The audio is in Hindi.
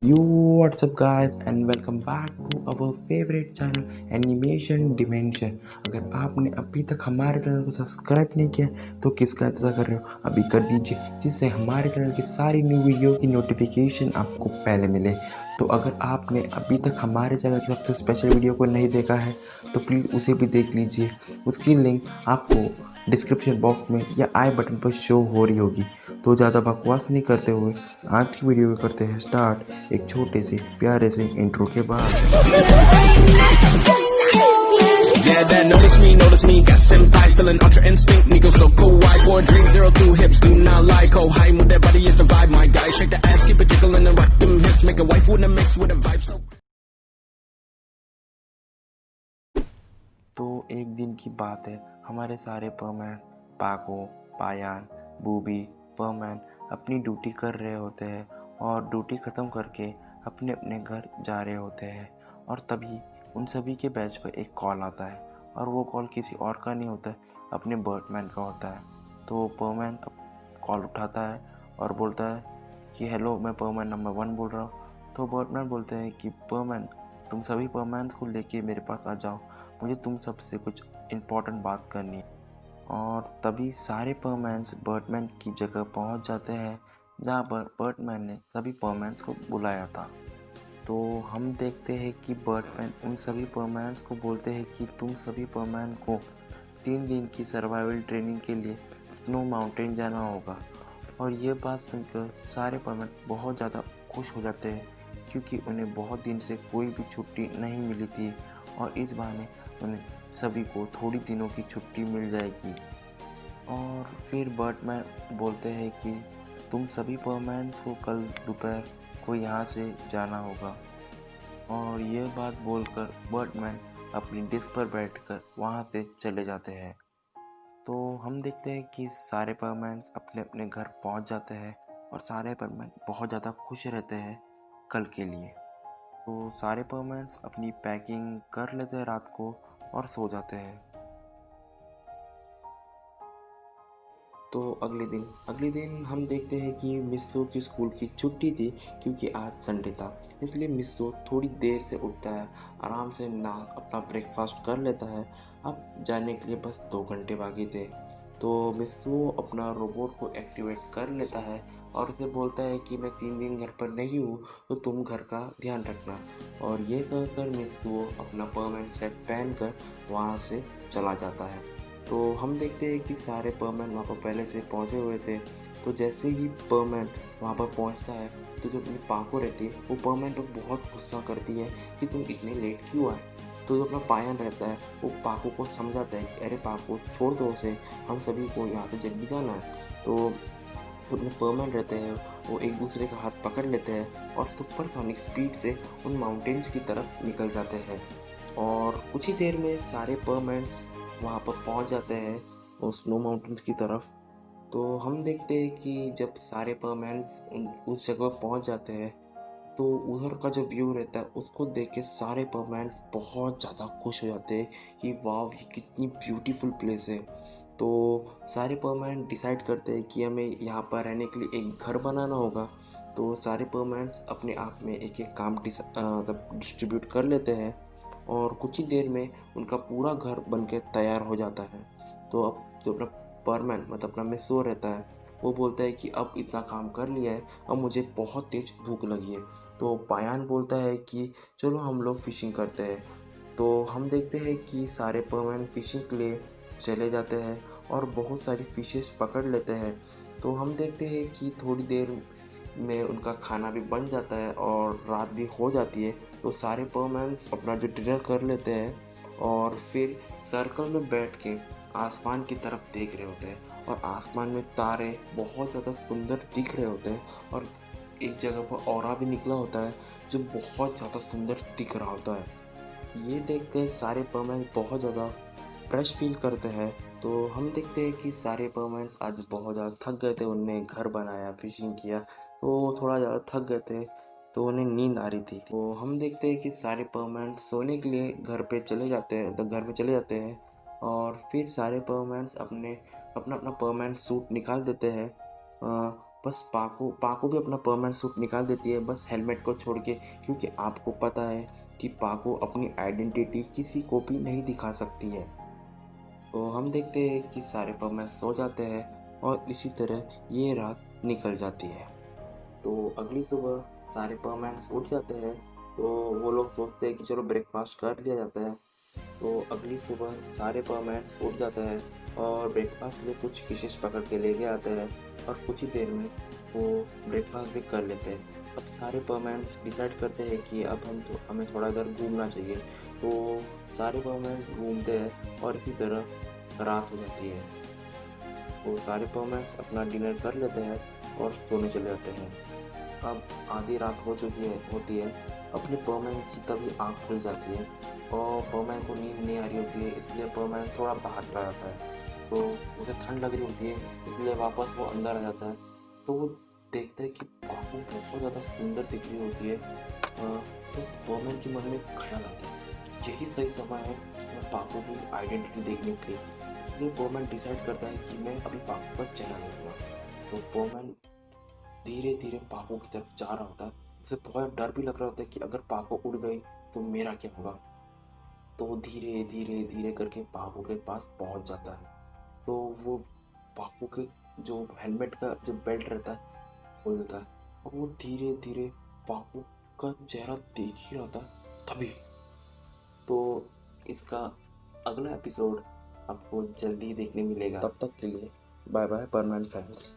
Yo, what's up guys and welcome back to our favorite channel animation dimension. अगर आपने अभी तक हमारे चैनल को सब्सक्राइब नहीं किया तो किसका इंतजार कर रहे हो, अभी कर दीजिए, जिससे हमारे चैनल की सारी न्यू वीडियो की नोटिफिकेशन आपको पहले मिले। तो अगर आपने अभी तक हमारे चैनल की सबसे स्पेशल वीडियो को नहीं देखा है तो प्लीज़ उसे भी देख लीजिए। उसकी लिंक आपको डिस्क्रिप्शन बॉक्स में या आई बटन पर शो हो रही होगी। तो ज़्यादा बकवास नहीं करते हुए आज की वीडियो को करते हैं स्टार्ट एक छोटे से प्यारे से इंट्रो के बाद। Yeah, then notice me, got senpai, feeling ultra instinct, Nico so cool, white boy, dream 02 hips, do not lie, oh, high, move that body, it's a vibe, my guy, shake the ass, keep it jiggling and rock them hips, make a wife with a mix with a vibe, so. तो एक दिन की बात है, हमारे सारे परमैन पाको, पायान, बूबी, परमैन अपनी ड्यूटी कर रहे होते हैं और ड्यूटी ख़त्म करके अपने अपने घर जा रहे होते हैं। और तभी उन सभी के बैच पर एक कॉल आता है और वो कॉल किसी और का नहीं होता है, अपने बर्डमैन का होता है। तो परमैन कॉल उठाता है और बोलता है कि हेलो, मैं परमैन नंबर 1 बोल रहा हूँ। तो बर्डमैन बोलते हैं कि परमैन, तुम सभी परमैन्स को लेके मेरे पास आ जाओ, मुझे तुम सबसे कुछ इम्पोर्टेंट बात करनी है। और तभी सारे परमैन्स बर्डमैन की जगह पहुंच जाते हैं जहां पर बर्डमैन ने सभी परमैन्स को बुलाया था। तो हम देखते हैं कि बर्डमैन उन सभी परमैन्स को बोलते हैं कि तुम सभी परमैन को 3 दिन की सर्वाइवल ट्रेनिंग के लिए स्नो माउंटेन जाना होगा। और ये बात सुनकर सारे परमैन बहुत ज़्यादा खुश हो जाते हैं क्योंकि उन्हें बहुत दिन से कोई भी छुट्टी नहीं मिली थी और इस बहाने उन्हें सभी को थोड़ी दिनों की छुट्टी मिल जाएगी। और फिर बर्डमैन बोलते हैं कि तुम सभी परमैन्स को कल दोपहर को यहाँ से जाना होगा। और ये बात बोलकर बर्डमैन अपनी डिस्क पर बैठकर वहाँ से चले जाते हैं। तो हम देखते हैं कि सारे परमैन्स अपने अपने घर पहुँच जाते हैं और सारे परमैन बहुत ज़्यादा खुश रहते हैं कल के लिए। तो सारे परमैन्स अपनी पैकिंग कर लेते हैं रात को और सो जाते हैं। तो अगले दिन हम देखते हैं कि मिस्सो की स्कूल की छुट्टी थी क्योंकि आज संडे था। इसलिए मिस्सो थोड़ी देर से उठता है, आराम से ना अपना ब्रेकफास्ट कर लेता है। अब जाने के लिए बस 2 घंटे बाकी थे। तो मिस्सो अपना रोबोट को एक्टिवेट कर लेता है और उसे बोलता है कि मैं 3 दिन घर पर नहीं हूँ तो तुम घर का ध्यान रखना। और ये कहकर मिस्सो अपना परमानेंट सेट पहन कर वहाँ से चला जाता है। तो हम देखते हैं कि सारे परमैन वहाँ पर पहले से पहुँचे हुए थे। तो जैसे ही परमैन वहाँ पर पहुँचता है तो जो अपनी पाको रहती है वो परमैन पर बहुत गुस्सा करती है कि तुम इतने लेट क्यों आए। तो जो अपना पायन रहता है वो पाको को समझाता है कि अरे पाको, छोड़ दो उसे, हम सभी को यहाँ से जल्दी जाना है। तो जो अपने परमैन रहते हैं वो एक दूसरे का हाथ पकड़ लेते हैं और सुपरसोनिक स्पीड से उन माउंटेन्स की तरफ निकल जाते हैं। और कुछ ही देर में सारे परमैन्स वहाँ पर पहुँच जाते हैं उस स्नो माउंटेन्स की तरफ। तो हम देखते हैं कि जब सारे परमैन्स उस जगह पहुँच जाते हैं तो उधर का जो व्यू रहता है उसको देख के सारे परमैन्स बहुत ज़्यादा खुश हो जाते हैं कि वाह, ये कितनी ब्यूटीफुल प्लेस है। तो सारे परमैन डिसाइड करते हैं कि हमें यहाँ पर रहने के लिए एक घर बनाना होगा। तो सारे परमैन्स अपने आप में एक एक काम मतलब डिस्ट्रीब्यूट कर लेते हैं और कुछ ही देर में उनका पूरा घर बन के तैयार हो जाता है। तो अब जो अपना परमैन मतलब अपना में सो रहता है वो बोलता है कि अब इतना काम कर लिया है, अब मुझे बहुत तेज भूख लगी है। तो पायान बोलता है कि चलो हम लोग फिशिंग करते हैं। तो हम देखते हैं कि सारे परमैन फिशिंग के लिए चले जाते हैं और बहुत सारी फिशेस पकड़ लेते हैं। तो हम देखते हैं कि थोड़ी देर में उनका खाना भी बन जाता है और रात भी हो जाती है। तो सारे परमैन्स अपना जो डिनर कर लेते हैं और फिर सर्कल में बैठ के आसमान की तरफ देख रहे होते हैं और आसमान में तारे बहुत ज़्यादा सुंदर दिख रहे होते हैं और एक जगह पर ऑरा भी निकला होता है जो बहुत ज़्यादा सुंदर दिख रहा होता है। ये देखकर सारे परमैन बहुत ज़्यादा फ्रेश फील करते हैं। तो हम देखते हैं कि सारे परमैन्स आज बहुत ज़्यादा थक गए थे, उनने घर बनाया, फिशिंग किया, तो थोड़ा ज़्यादा थक गए थे, तो उन्हें नींद आ रही थी। तो हम देखते हैं कि सारे परमैन्स सोने के लिए घर पे चले जाते हैं, तो घर में चले जाते हैं और फिर सारे परमैन्स अपना अपना परमानेंट सूट निकाल देते हैं बस पाको भी अपना परमानेंट सूट निकाल देती है, बस हेलमेट को छोड़ के, क्योंकि आपको पता है कि पाको अपनी आइडेंटिटी किसी को भी नहीं दिखा सकती है। तो हम देखते हैं कि सारे परमानेंट सो जाते हैं और इसी तरह ये रात निकल जाती है। तो अगली सुबह सारे परमानेंट्स उठ जाते हैं। तो वो लोग सोचते हैं कि चलो ब्रेकफास्ट कर लिया जाता है। तो अगली सुबह सारे परमानेंट्स उठ जाते हैं और ब्रेकफास्ट के लिए कुछ फिशेस पकड़ के लेके आते हैं और कुछ ही देर में वो ब्रेकफास्ट भी कर लेते हैं। अब सारे परमानेंट्स डिसाइड करते हैं कि अब हमें थोड़ा इधर घूमना चाहिए। तो सारे परमानेंट्स घूमते हैं और इसी तरह रात हो जाती है। तो सारे परमानेंट्स अपना डिनर कर लेते हैं और सोने चले जाते हैं। अब आधी रात होती है। अपने परमानेंट की तभी आँख खुल जाती है और परमानेंट को नींद नहीं आ रही होती है, इसलिए परमानेंट थोड़ा बाहर चला जाता है। तो उसे ठंड लग रही होती है, इसलिए वापस वो अंदर आ जाता है। तो वो देखता है कि पापू बहुत ज़्यादा सुंदर दिख रही होती है। तो परमानेंट के मन में एक ख्याल आता है, यही सही समय है मैं पापू की आइडेंटिटी देखने के लिए। इसलिए परमानेंट डिसाइड करता है कि मैं अभी पापू पर चला जाऊँगा। तो परमानेंट धीरे धीरे पापू की तरफ जा रहा होता है। उसे बहुत डर भी लग रहा होता है कि अगर पापू उड़ गई तो मेरा क्या होगा। तो वो धीरे धीरे धीरे करके पापू के पास पहुंच जाता है। तो वो पापू के जो हेलमेट का जो बेल्ट रहता है खोल देता है और वो धीरे धीरे पापू का चेहरा देख ही रहा था। तभी तो इसका अगला एपिसोड आपको जल्दी ही देखने मिलेगा। तब तक के लिए बाय बाय परमानेंट फैंस।